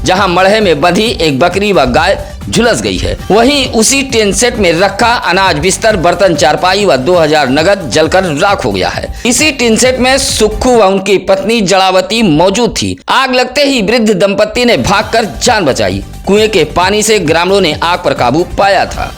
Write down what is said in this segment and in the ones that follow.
जहां मड़हे में बंधी एक बकरी व गाय झुलस गई है। वहीं उसी टेंट सेट में रखा अनाज, बिस्तर, बर्तन, चारपाई व 2000 नगद जलकर राख हो गया है। इसी टेंट सेट में सुक्खू व उनकी पत्नी जड़ावती मौजूद थी। आग लगते ही वृद्ध दंपत्ति ने भागकर जान बचाई। कुएं के पानी से ग्रामीणों ने आग पर काबू पाया था।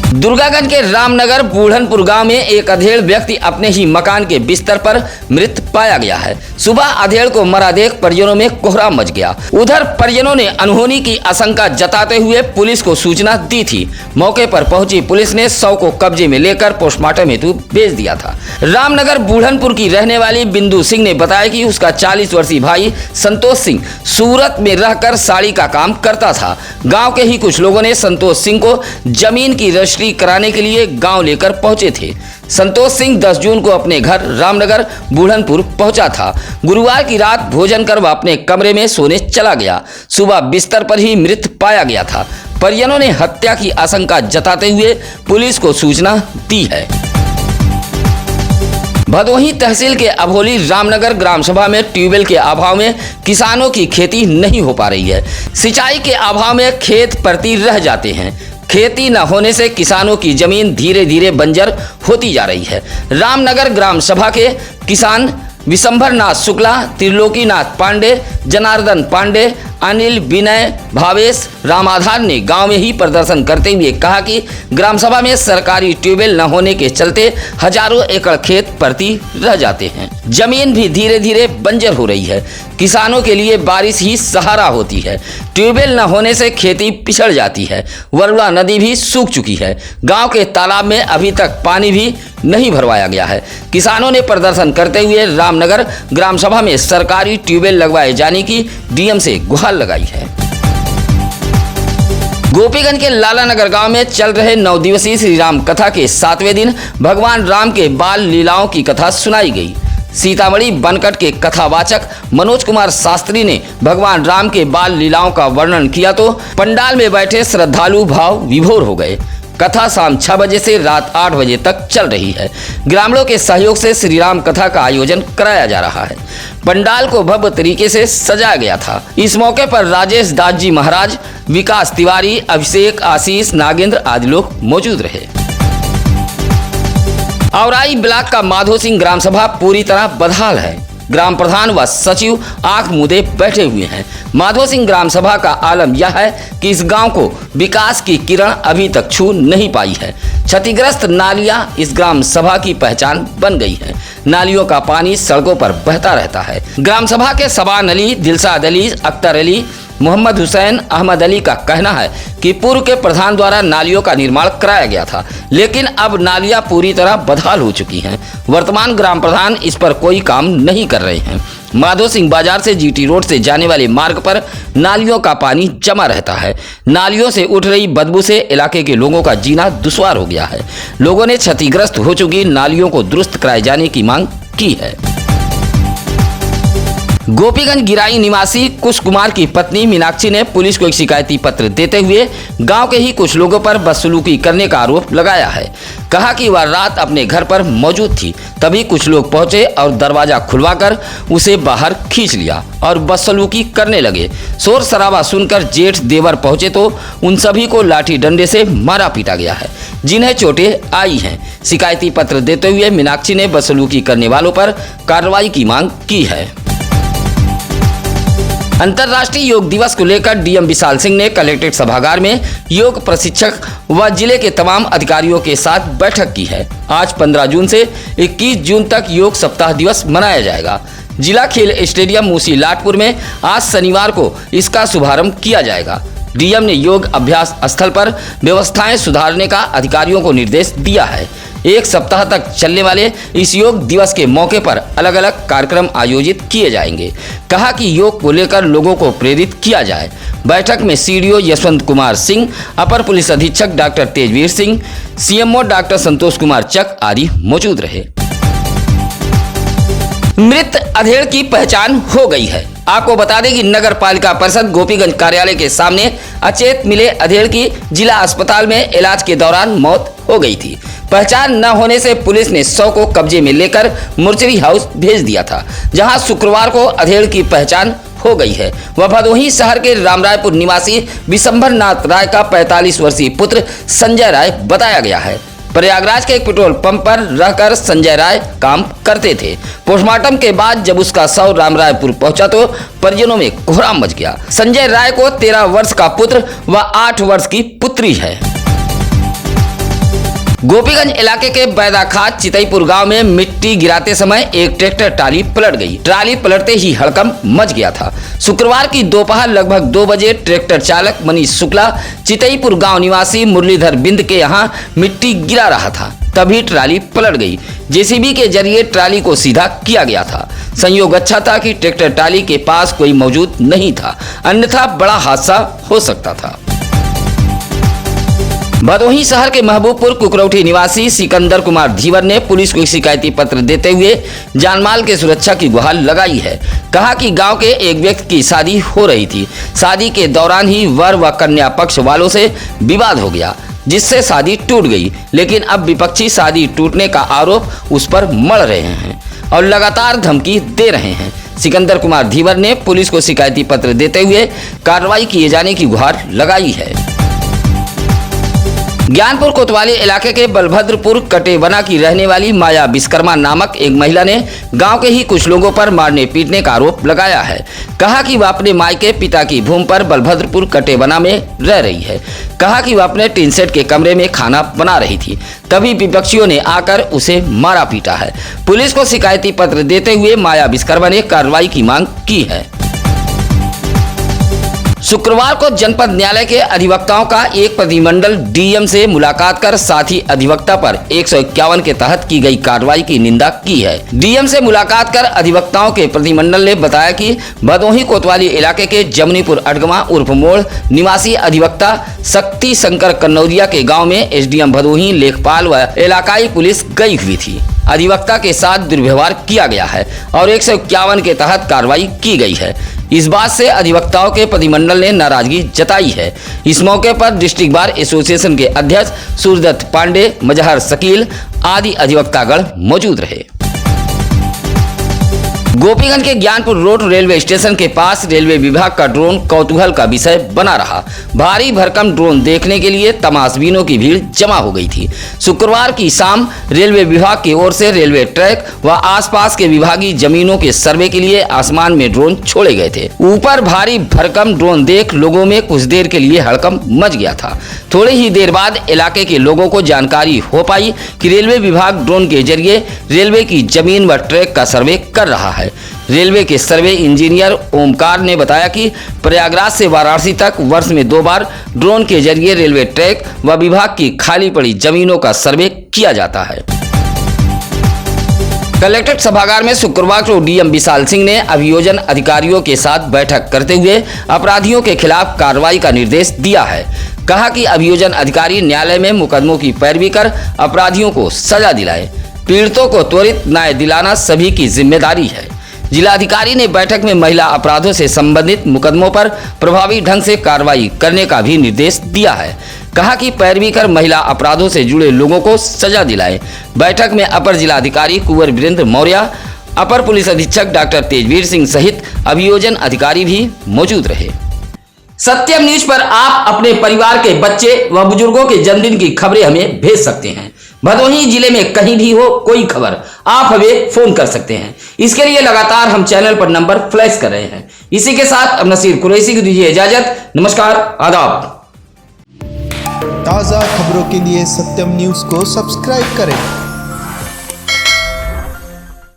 दुर्गागंज के रामनगर बूढ़नपुर गांव में एक अधेड़ व्यक्ति अपने ही मकान के बिस्तर पर मृत पाया गया है। सुबह अधेड़ को मरा देख परिजनों में कोहराम मच गया। उधर परिजनों ने अनहोनी की आशंका जताते हुए पुलिस को सूचना दी थी। मौके पर पहुंची पुलिस ने शव को कब्जे में लेकर पोस्टमार्टम हेतु भेज दिया था। रामनगर बूढ़नपुर की रहने वाली बिंदु सिंह ने बताया कि उसका 40 वर्षीय भाई संतोष सिंह सूरत में रहकर साड़ी का काम करता था। गाँव के ही कुछ लोगों ने संतोष सिंह को जमीन की रजिस्ट्री कराने के लिए गांव लेकर पहुंचे थे। संतोष सिंह 10 जून को अपने घर रामनगर बूढ़नपुर पहुंचा था। गुरुवार की रात भोजन कर वह अपने कमरे में सोने चला गया। सुबह बिस्तर पर ही मृत पाया गया था। परिजनों ने हत्या की आशंका जताते हुए पुलिस को सूचना दी है। भदोही तहसील के अभोली रामनगर ग्राम सभा में ट्यूबवेल के अभाव में किसानों की खेती नहीं हो पा रही है। सिंचाई के अभाव में खेत परती रह जाते हैं। खेती न होने से किसानों की जमीन धीरे धीरे बंजर होती जा रही है। रामनगर ग्राम सभा के किसान विशंभरनाथ शुक्ला, त्रिलोकीनाथ पांडे, जनार्दन पांडे, अनिल, विनय, भावेश, रामाधार ने गांव में ही प्रदर्शन करते हुए कहा कि ग्राम सभा में सरकारी ट्यूबवेल न होने के चलते हजारों एकड़ खेत परती रह जाते हैं। जमीन भी धीरे धीरे बंजर हो रही है। किसानों के लिए बारिश ही सहारा होती है। ट्यूबवेल न होने से खेती पिछड़ जाती है। वरुणा नदी भी सूख चुकी है। गांव के तालाब में अभी तक पानी भी नहीं भरवाया गया है। किसानों ने प्रदर्शन करते हुए रामनगर ग्राम सभा में सरकारी ट्यूबवेल लगवाए जाने की डीएम से गुहार लगाई है। गोपीगंज के लालानगर गांव में चल रहे 9 दिवसीय श्री राम कथा के 7वें दिन भगवान राम के बाल लीलाओं की कथा सुनाई गई। सीतामढ़ी बनकट के कथावाचक मनोज कुमार शास्त्री ने भगवान राम के बाल लीलाओं का वर्णन किया तो पंडाल में बैठे श्रद्धालु भाव विभोर हो गए। कथा शाम 6 बजे से रात 8 बजे तक चल रही है। ग्रामीणों के सहयोग से श्री राम कथा का आयोजन कराया जा रहा है। पंडाल को भव्य तरीके से सजाया गया था। इस मौके पर राजेश दास जी महाराज, विकास तिवारी, अभिषेक, आशीष, नागेंद्र आदि लोग मौजूद रहे। औराई ब्लॉक का माधो सिंह ग्राम सभा पूरी तरह बदहाल है। ग्राम प्रधान व सचिव आंख मूंदे बैठे हुए हैं। माधो सिंह ग्राम सभा का आलम यह है कि इस गांव को विकास की किरण अभी तक छू नहीं पाई है। क्षतिग्रस्त नालियां इस ग्राम सभा की पहचान बन गई है। नालियों का पानी सड़कों पर बहता रहता है। ग्राम सभा के सबान अली, दिलशाद अली, अख्तर अली, मोहम्मद हुसैन, अहमद अली का कहना है कि पूर्व के प्रधान द्वारा नालियों का निर्माण कराया गया था, लेकिन अब नालियां पूरी तरह बदहाल हो चुकी हैं। वर्तमान ग्राम प्रधान इस पर कोई काम नहीं कर रहे हैं। माधो सिंह बाजार से जीटी रोड से जाने वाले मार्ग पर नालियों का पानी जमा रहता है। नालियों से उठ रही बदबू से इलाके के लोगों का जीना दुश्वार हो गया है। लोगों ने क्षतिग्रस्त हो चुकी नालियों को दुरुस्त कराए जाने की मांग की है। गोपीगंज गिराई निवासी कुश कुमार की पत्नी मीनाक्षी ने पुलिस को एक शिकायती पत्र देते हुए गांव के ही कुछ लोगों पर बदसलूकी करने का आरोप लगाया है। कहा कि वह रात अपने घर पर मौजूद थी, तभी कुछ लोग पहुंचे और दरवाजा खुलवाकर उसे बाहर खींच लिया और बदसलूकी करने लगे। शोर शराबा सुनकर जेठ देवर पहुंचे तो उन सभी को लाठी डंडे से मारा पीटा गया है, जिन्हें चोटें आई हैं। शिकायती पत्र देते हुए मीनाक्षी ने बदसलूकी करने वालों पर कार्रवाई की मांग की है। अंतर्राष्ट्रीय योग दिवस को लेकर डीएम विशाल सिंह ने कलेक्ट्रेट सभागार में योग प्रशिक्षक व जिले के तमाम अधिकारियों के साथ बैठक की है। आज 15 जून से 21 जून तक योग सप्ताह दिवस मनाया जाएगा। जिला खेल स्टेडियम मूसी लाटपुर में आज शनिवार को इसका शुभारंभ किया जाएगा। डीएम ने योग अभ्यास स्थल पर व्यवस्थाएं सुधारने का अधिकारियों को निर्देश दिया है। 1 सप्ताह तक चलने वाले इस योग दिवस के मौके पर अलग अलग कार्यक्रम आयोजित किए जाएंगे। कहा कि योग को लेकर लोगों को प्रेरित किया जाए। बैठक में सीडीओ यशवंत कुमार सिंह, अपर पुलिस अधीक्षक doctor Tejveer Singh, CMO doctor Santosh Kumar Chak आदि मौजूद रहे। मृत अधेड़ की पहचान हो गई है। आपको बता दें कि नगर पालिका परिषद गोपीगंज कार्यालय के सामने अचेत मिले अधेड़ की जिला अस्पताल में इलाज के दौरान मौत हो गई थी। पहचान न होने से पुलिस ने शव को कब्जे में लेकर मोर्चरी हाउस भेज दिया था, जहां शुक्रवार को अधेड़ की पहचान हो गई है। वह भदोही शहर के रामरायपुर निवासी विशंभर नाथ राय का 45 वर्षीय पुत्र संजय राय बताया गया है। प्रयागराज के एक पेट्रोल पंप पर रहकर संजय राय काम करते थे। पोस्टमार्टम के बाद जब उसका शव रामरायपुर पहुंचा तो परिजनों में कोहराम मच गया। संजय राय को 13 वर्ष का पुत्र व 8 वर्ष की पुत्री है। गोपीगंज इलाके के बैदाखात चितईपुर गांव में मिट्टी गिराते समय एक ट्रैक्टर ट्राली पलट गई। ट्राली पलटते ही हड़कंप मच गया था। शुक्रवार की दोपहर लगभग 2 बजे ट्रैक्टर चालक मनीष शुक्ला चितईपुर गांव निवासी मुरलीधर बिंद के यहां मिट्टी गिरा रहा था, तभी ट्राली पलट गई। जेसीबी के जरिए ट्राली को सीधा किया गया था। संयोग अच्छा था कि ट्रैक्टर ट्राली के पास कोई मौजूद नहीं था, अन्यथा बड़ा हादसा हो सकता था। भदोही शहर के महबूबपुर कुकरौठी निवासी सिकंदर कुमार धीवर ने पुलिस को शिकायती पत्र देते हुए जानमाल के सुरक्षा की गुहार लगाई है। कहा कि गांव के एक व्यक्ति की शादी हो रही थी। शादी के दौरान ही वर व कन्या पक्ष वालों से विवाद हो गया, जिससे शादी टूट गई। लेकिन अब विपक्षी शादी टूटने का आरोप उस पर मढ़ रहे हैं और लगातार धमकी दे रहे हैं। सिकंदर कुमार धीवर ने पुलिस को शिकायती पत्र देते हुए कार्रवाई किए जाने की गुहार लगाई है। ज्ञानपुर कोतवाली इलाके के बलभद्रपुर कटेबना की रहने वाली माया विश्वकर्मा नामक एक महिला ने गांव के ही कुछ लोगों पर मारने पीटने का आरोप लगाया है। कहा कि वह अपने मायके पिता की भूमि पर बलभद्रपुर कटेबना में रह रही है। कहा कि वह अपने टीन सेट के कमरे में खाना बना रही थी, तभी विपक्षियों ने आकर उसे मारा पीटा है। पुलिस को शिकायती पत्र देते हुए माया विश्वकर्मा ने कार्रवाई की मांग की है। शुक्रवार को जनपद न्यायालय के अधिवक्ताओं का एक प्रतिनिधिमंडल डीएम से मुलाकात कर साथ ही अधिवक्ता पर 151 के तहत की गई कार्रवाई की निंदा की है। डीएम से मुलाकात कर अधिवक्ताओं के प्रतिनिधिमंडल ने बताया कि भदोही कोतवाली इलाके के जमनीपुर अडगमा उर्फ मोड़ निवासी अधिवक्ता शक्ति शंकर कन्नौजिया के गाँव में एसडीएम भदोही लेखपाल व इलाकाई पुलिस गई हुई थी। अधिवक्ता के साथ दुर्व्यवहार किया गया है और 151 के तहत कार्रवाई की गई है। इस बात से अधिवक्ताओं के प्रतिनिधिमंडल ने नाराजगी जताई है। इस मौके पर डिस्ट्रिक्ट बार एसोसिएशन के अध्यक्ष सूरदत्त पांडे, मजहर शकील आदि अधिवक्तागण मौजूद रहे। गोपीगंज के ज्ञानपुर रोड रेलवे स्टेशन के पास रेलवे विभाग का ड्रोन कौतूहल का विषय बना रहा। भारी भरकम ड्रोन देखने के लिए तमाशबीनों की भीड़ जमा हो गई थी। शुक्रवार की शाम रेलवे विभाग की ओर से रेलवे ट्रैक व आसपास के विभागीय जमीनों के सर्वे के लिए आसमान में ड्रोन छोड़े गए थे। ऊपर भारी भरकम ड्रोन देख लोगों में कुछ देर के लिए हड़कंप मच गया था। थोड़ी ही देर बाद इलाके के लोगों को जानकारी हो पाई कि रेलवे विभाग ड्रोन के जरिए रेलवे की जमीन व ट्रैक का सर्वे कर रहा है। रेलवे के सर्वे इंजीनियर ओमकार ने बताया कि प्रयागराज से वाराणसी तक वर्ष में 2 बार ड्रोन के जरिए रेलवे ट्रैक व विभाग की खाली पड़ी जमीनों का सर्वे किया जाता है। कलेक्ट्रेट सभागार में शुक्रवार को डीएम विशाल सिंह ने अभियोजन अधिकारियों के साथ बैठक करते हुए अपराधियों के खिलाफ कार्रवाई का निर्देश दिया है। कहा कि अभियोजन अधिकारी न्यायालय में मुकदमों की पैरवी कर अपराधियों को सजा दिलाए। पीड़ितों को त्वरित न्याय दिलाना सभी की जिम्मेदारी है। जिलाधिकारी ने बैठक में महिला अपराधों से संबंधित मुकदमों पर प्रभावी ढंग से कार्रवाई करने का भी निर्देश दिया है। कहा कि पैरवी कर महिला अपराधों से जुड़े लोगों को सजा दिलाए। बैठक में अपर जिलाधिकारी कुंवर वीरेंद्र मौर्य, अपर पुलिस अधीक्षक डॉक्टर तेजवीर सिंह सहित अभियोजन अधिकारी भी मौजूद रहे। सत्यम न्यूज पर आप अपने परिवार के बच्चे व बुजुर्गों के जन्मदिन की खबरें हमें भेज सकते हैं। भदोही जिले में कहीं भी हो कोई खबर आप हमें फोन कर सकते हैं। इसके लिए लगातार हम चैनल पर नंबर फ्लैश कर रहे हैं। इसी के साथ अब नसीर कुरैशी को दीजिए इजाजत। नमस्कार, आदाब। ताज़ा खबरों के लिए सत्यम न्यूज को सब्सक्राइब करें